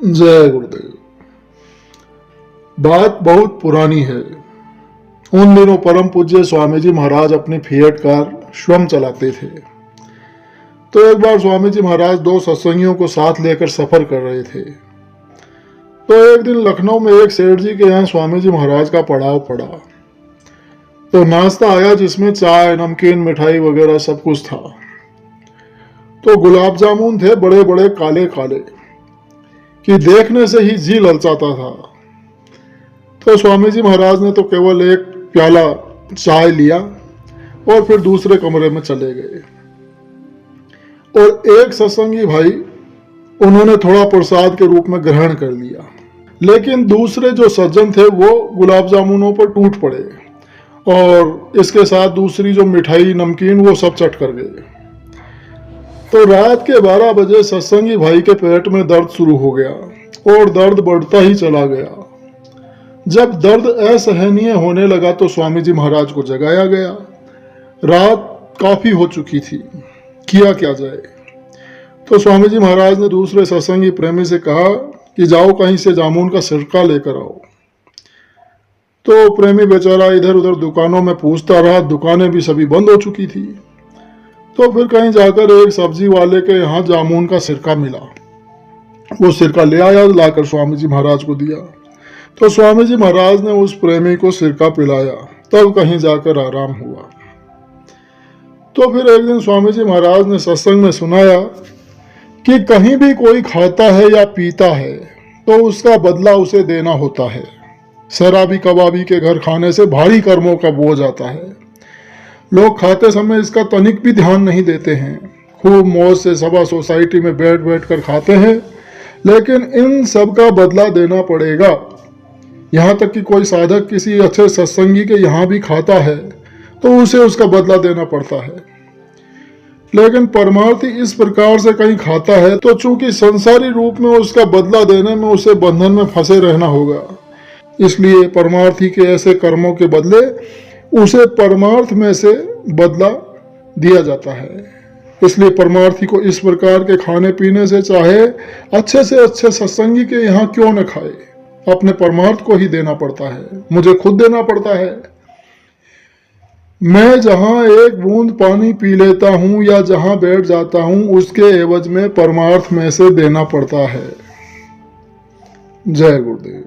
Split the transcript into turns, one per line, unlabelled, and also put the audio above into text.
जय गुरुदेव। बात बहुत पुरानी है। उन दिनों परम पूज्य स्वामी जी महाराज अपनी फिएट कार स्वयं चलाते थे। तो एक बार स्वामी जी महाराज दो सत्संगियों को साथ लेकर सफर कर रहे थे। तो एक दिन लखनऊ में एक सेठ जी के यहाँ स्वामी जी महाराज का पड़ाव पड़ा। तो नाश्ता आया जिसमें चाय, नमकीन, मिठाई वगैरह सब कुछ था। तो गुलाब जामुन थे, बड़े बड़े काले काले, कि देखने से ही जी ललचाता था। तो स्वामी जी महाराज ने तो केवल एक प्याला चाय लिया और फिर दूसरे कमरे में चले गए। और एक सत्संगी भाई, उन्होंने थोड़ा प्रसाद के रूप में ग्रहण कर लिया, लेकिन दूसरे जो सज्जन थे वो गुलाब जामुनों पर टूट पड़े और इसके साथ दूसरी जो मिठाई, नमकीन, वो सब चट कर गए। तो रात के 12 बजे सत्संगी भाई के पेट में दर्द शुरू हो गया और दर्द बढ़ता ही चला गया। जब दर्द असहनीय होने लगा तो स्वामी जी महाराज को जगाया गया। रात काफी हो चुकी थी, किया क्या जाए। तो स्वामी जी महाराज ने दूसरे सत्संगी प्रेमी से कहा कि जाओ कहीं से जामुन का सिरका लेकर आओ। तो प्रेमी बेचारा इधर उधर दुकानों में पूछता रहा, दुकानें भी सभी बंद हो चुकी थी। तो फिर कहीं जाकर एक सब्जी वाले के यहाँ जामुन का सिरका मिला। वो सिरका ले आया, लाकर स्वामी जी महाराज को दिया। तो स्वामी जी महाराज ने उस प्रेमी को सिरका पिलाया, तब कहीं जाकर आराम हुआ। तो फिर एक दिन स्वामी जी महाराज ने सत्संग में सुनाया कि कहीं भी कोई खाता है या पीता है तो उसका बदला उसे देना होता है। शराबी कबाबी के घर खाने से भारी कर्मों का बोझ आता है। लोग खाते समय इसका तनिक भी ध्यान नहीं देते हैं। खूब मौज से सभा सोसाइटी में बैठ बैठ कर खाते हैं, लेकिन इन सब का बदला देना पड़ेगा। यहाँ तक कि कोई साधक किसी अच्छे सत्संगी के यहाँ भी खाता है तो उसे उसका बदला देना पड़ता है। लेकिन परमार्थी इस प्रकार से कहीं खाता है तो चूंकि संसारी रूप में उसका बदला देने में उसे बंधन में फंसे रहना होगा, इसलिए परमार्थी के ऐसे कर्मों के बदले उसे परमार्थ में से बदला दिया जाता है। इसलिए परमार्थी को इस प्रकार के खाने पीने से चाहे अच्छे से अच्छे सत्संगी के यहाँ क्यों न खाए, अपने परमार्थ को ही देना पड़ता है, मुझे खुद देना पड़ता है। मैं जहां एक बूंद पानी पी लेता हूं या जहां बैठ जाता हूं, उसके एवज में परमार्थ में से देना पड़ता है। जय गुरुदेव।